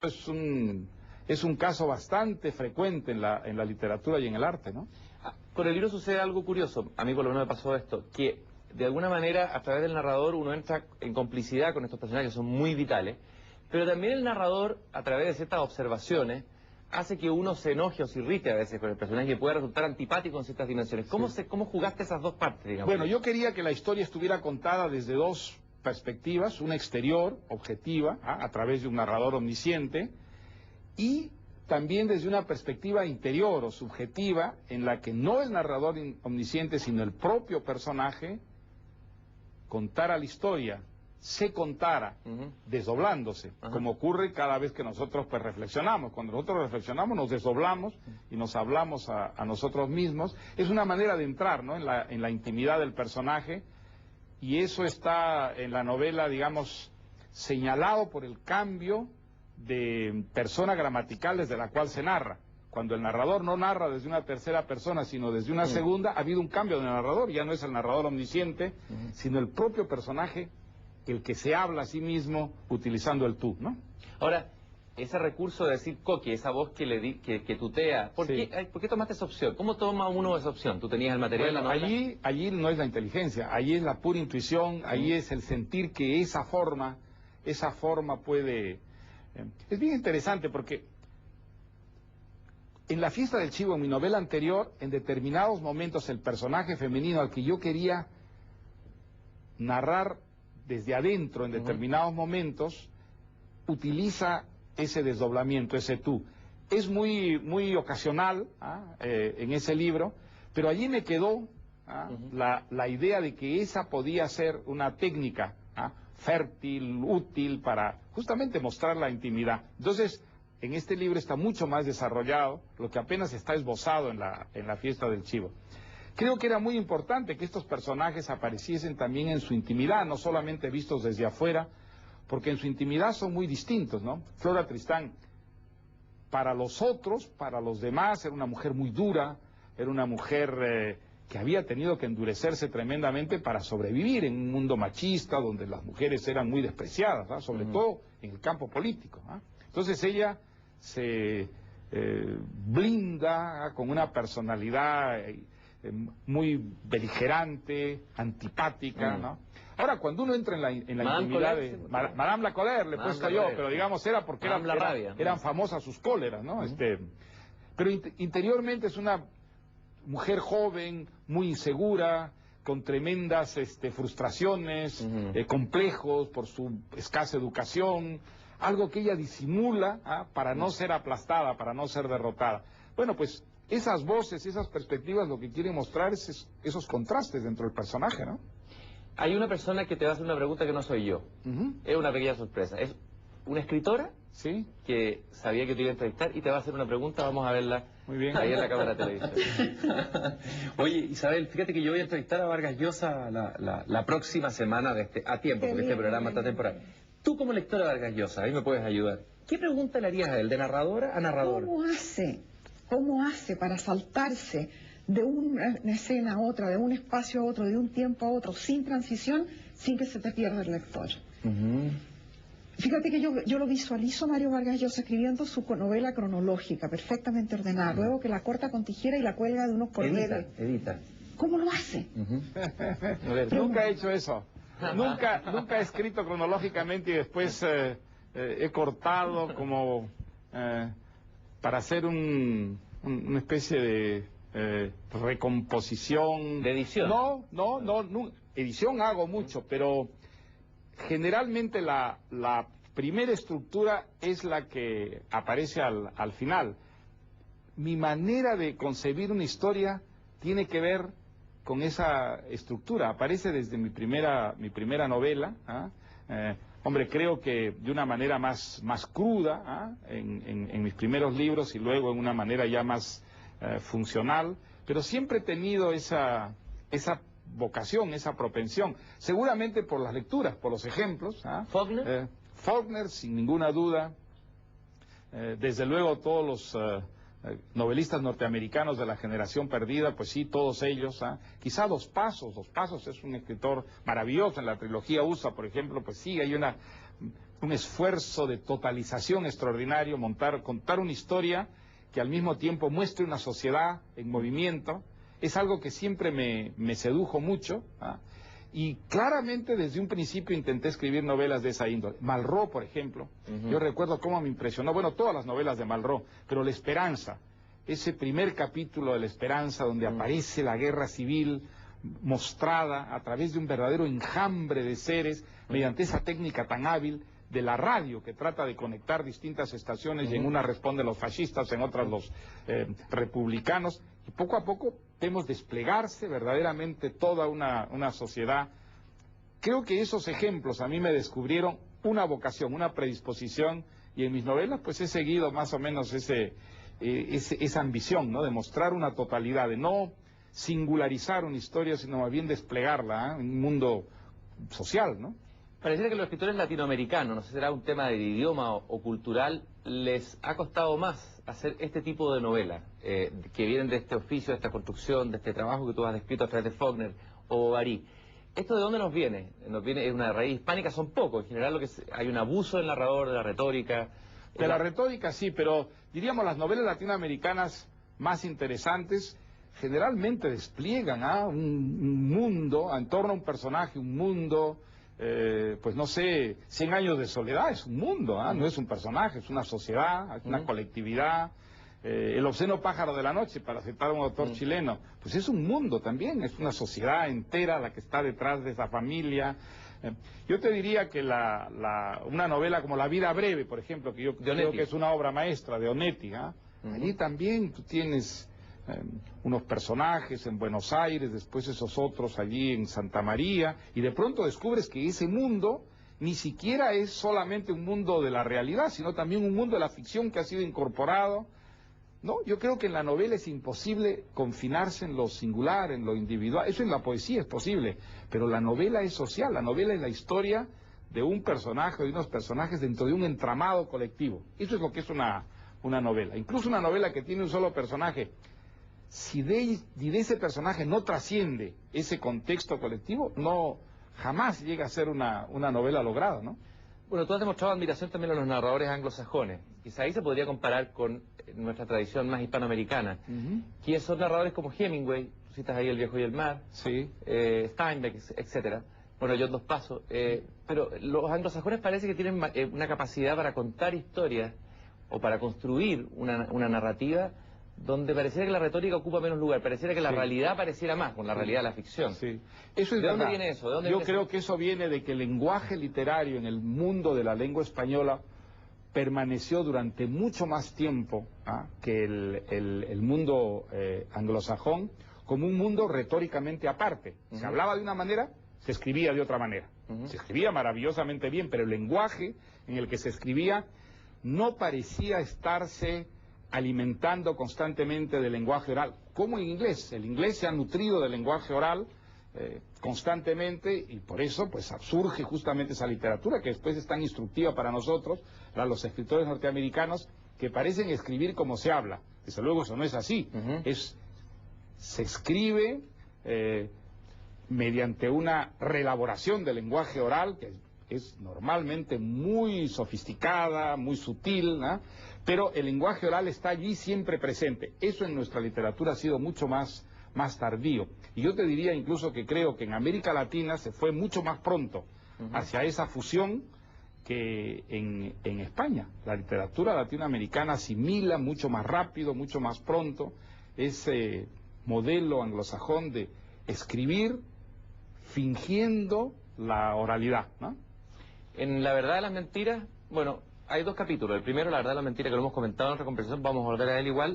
es un caso bastante frecuente en la literatura y en el arte, ¿no? Con el libro sucede algo curioso, a mí por lo menos me pasó esto, que de alguna manera a través del narrador uno entra en complicidad con estos personajes que son muy vitales, pero también el narrador a través de ciertas observaciones hace que uno se enoje o se irrite a veces con el personaje que puede resultar antipático en ciertas dimensiones. ¿Cómo jugaste esas dos partes, digamos? Bueno, yo quería que la historia estuviera contada desde dos perspectivas, una exterior, objetiva, a través de un narrador omnisciente, y también desde una perspectiva interior o subjetiva, en la que no el narrador omnisciente, sino el propio personaje, contara la historia, se contara, desdoblándose, como ocurre cada vez que nosotros pues reflexionamos. Cuando nosotros reflexionamos nos desdoblamos y nos hablamos a nosotros mismos. Es una manera de entrar, ¿no?, en la intimidad del personaje, y eso está en la novela, digamos, señalado por el cambio de persona gramatical desde la cual se narra. Cuando el narrador no narra desde una tercera persona, sino desde una segunda, ha habido un cambio de narrador. Ya no es el narrador omnisciente, sino el propio personaje el que se habla a sí mismo utilizando el tú, ¿no? Ahora, ese recurso de decir coque, esa voz que tutea, ¿por qué tomaste esa opción? ¿Cómo toma uno esa opción? ¿Tú tenías el material, bueno, la novela? allí no es la inteligencia, allí es la pura intuición, allí es el sentir que esa forma puede... Es bien interesante porque en La fiesta del chivo, en mi novela anterior, en determinados momentos el personaje femenino al que yo quería narrar desde adentro, en determinados momentos, utiliza ese desdoblamiento, ese tú. Es muy ocasional en ese libro, pero allí me quedó la idea de que esa podía ser una técnica fértil, útil para justamente mostrar la intimidad. Entonces, en este libro está mucho más desarrollado, lo que apenas está esbozado en la fiesta del chivo. Creo que era muy importante que estos personajes apareciesen también en su intimidad, no solamente vistos desde afuera, porque en su intimidad son muy distintos, ¿no? Flora Tristán, para los otros, para los demás, era una mujer muy dura, era una mujer que había tenido que endurecerse tremendamente para sobrevivir en un mundo machista, donde las mujeres eran muy despreciadas, sobre todo en el campo político. Entonces ella se blinda con una personalidad muy beligerante, antipática, ¿no? Ahora, cuando uno entra en la intimidad de... Madame la Colère, le he puesto yo, pero digamos era porque eran famosas sus cóleras, ¿no? Pero interiormente es una mujer joven, muy insegura, con tremendas frustraciones, complejos por su escasa educación, algo que ella disimula para no ser aplastada, para no ser derrotada. Bueno, pues esas voces, esas perspectivas, lo que quieren mostrar es esos contrastes dentro del personaje, ¿no? Hay una persona que te va a hacer una pregunta que no soy yo. Es una pequeña sorpresa. Es una escritora que sabía que te iba a entrevistar y te va a hacer una pregunta. Vamos a verla ahí en la cámara de televisión. Oye, Isabel, fíjate que yo voy a entrevistar a Vargas Llosa la próxima semana a tiempo, porque este programa está temporal. Tú como lectora de Vargas Llosa, ahí me puedes ayudar. ¿Qué pregunta le harías a él, de narradora a narrador? ¿Cómo hace para saltarse de una escena a otra, de un espacio a otro, de un tiempo a otro, sin transición, sin que se te pierda el lector? Fíjate que yo lo visualizo a Mario Vargas Llosa escribiendo su novela cronológica, perfectamente ordenada, luego que la corta con tijera y la cuelga de unos cordeles. Edita. ¿Cómo lo hace? Nunca he hecho eso. Nunca he escrito cronológicamente y después he cortado como para hacer una especie de recomposición. ¿De edición? No, edición hago mucho, pero generalmente la primera estructura es la que aparece al final. Mi manera de concebir una historia tiene que ver con esa estructura, aparece desde mi primera novela, hombre, creo que de una manera más cruda, en mis primeros libros y luego en una manera ya más funcional, pero siempre he tenido esa vocación, esa propensión, seguramente por las lecturas, por los ejemplos. ¿Faulkner? Faulkner, sin ninguna duda, desde luego todos los novelistas norteamericanos de la generación perdida, pues sí, todos ellos. Quizá Dos Pasos es un escritor maravilloso. En la trilogía USA, por ejemplo, pues sí, hay una un esfuerzo de totalización extraordinario, contar una historia que al mismo tiempo muestre una sociedad en movimiento. Es algo que siempre me sedujo mucho, ¿ah? Y claramente desde un principio intenté escribir novelas de esa índole. Malraux, por ejemplo, yo recuerdo cómo me impresionó, bueno, todas las novelas de Malraux, pero La Esperanza, ese primer capítulo de La Esperanza donde aparece la guerra civil mostrada a través de un verdadero enjambre de seres, mediante esa técnica tan hábil de la radio que trata de conectar distintas estaciones y en una responden los fascistas, en otras los republicanos, y poco a poco vemos desplegarse verdaderamente toda una sociedad. Creo que esos ejemplos a mí me descubrieron una vocación, una predisposición, y en mis novelas pues he seguido más o menos esa ambición, ¿no?, de mostrar una totalidad, de no singularizar una historia, sino más bien desplegarla en un mundo social, ¿no? Pareciera que los escritores latinoamericanos, no sé si será un tema de idioma o cultural, les ha costado más hacer este tipo de novelas, que vienen de este oficio, de esta construcción, de este trabajo que tú has descrito a través de Faulkner o Bovary. ¿Esto de dónde nos viene? Nos viene de una raíz hispánica, son pocos, en general hay un abuso del narrador, de la retórica. De la retórica sí, pero diríamos las novelas latinoamericanas más interesantes generalmente despliegan un mundo, en torno a un personaje, un mundo, pues no sé, 100 años de soledad es un mundo, no es un personaje, es una sociedad, es una colectividad. El obsceno pájaro de la noche, para citar a un autor chileno, pues es un mundo también, es una sociedad entera la que está detrás de esa familia. Yo te diría que una novela como La vida breve, por ejemplo, que yo creo que es una obra maestra de Onetti, allí también tú tienes unos personajes en Buenos Aires, después esos otros allí en Santa María, y de pronto descubres que ese mundo ni siquiera es solamente un mundo de la realidad, sino también un mundo de la ficción que ha sido incorporado. No, yo creo que en la novela es imposible confinarse en lo singular, en lo individual. Eso en la poesía es posible, pero la novela es social, la novela es la historia de un personaje, de unos personajes dentro de un entramado colectivo. Eso es lo que es una novela. Incluso una novela que tiene un solo personaje, si de ese personaje no trasciende ese contexto colectivo, jamás llega a ser una novela lograda, ¿no? Bueno, tú has demostrado admiración también a los narradores anglosajones. Quizá ahí se podría comparar con nuestra tradición más hispanoamericana. ¿Quiénes son narradores como Hemingway? Tú citas ahí El viejo y el mar. Sí. Steinbeck, etcétera. Bueno, John Dos Passos. Pero los anglosajones parece que tienen una capacidad para contar historias o para construir una narrativa donde pareciera que la retórica ocupa menos lugar, pareciera que la realidad pareciera más con la realidad de la ficción. Sí. Eso es ¿De dónde viene eso? Yo creo que eso viene de que el lenguaje literario en el mundo de la lengua española permaneció durante mucho más tiempo que el mundo anglosajón como un mundo retóricamente aparte. Se hablaba de una manera, se escribía de otra manera. Se escribía maravillosamente bien, pero el lenguaje en el que se escribía no parecía estarse alimentando constantemente del lenguaje oral, como en inglés. El inglés se ha nutrido del lenguaje oral constantemente, y por eso pues surge justamente esa literatura que después es tan instructiva para nosotros, los escritores norteamericanos, que parecen escribir como se habla. Desde luego eso no es así. Se escribe mediante una reelaboración del lenguaje oral, que es normalmente muy sofisticada, muy sutil, pero el lenguaje oral está allí siempre presente. Eso en nuestra literatura ha sido mucho más tardío. Y yo te diría incluso que creo que en América Latina se fue mucho más pronto hacia esa fusión que en España. La literatura latinoamericana asimila mucho más rápido, mucho más pronto, ese modelo anglosajón de escribir fingiendo la oralidad, ¿no? En La verdad de las mentiras, bueno, hay dos capítulos. El primero, La verdad de la mentira, que lo hemos comentado en otra conversación, vamos a volver a él igual.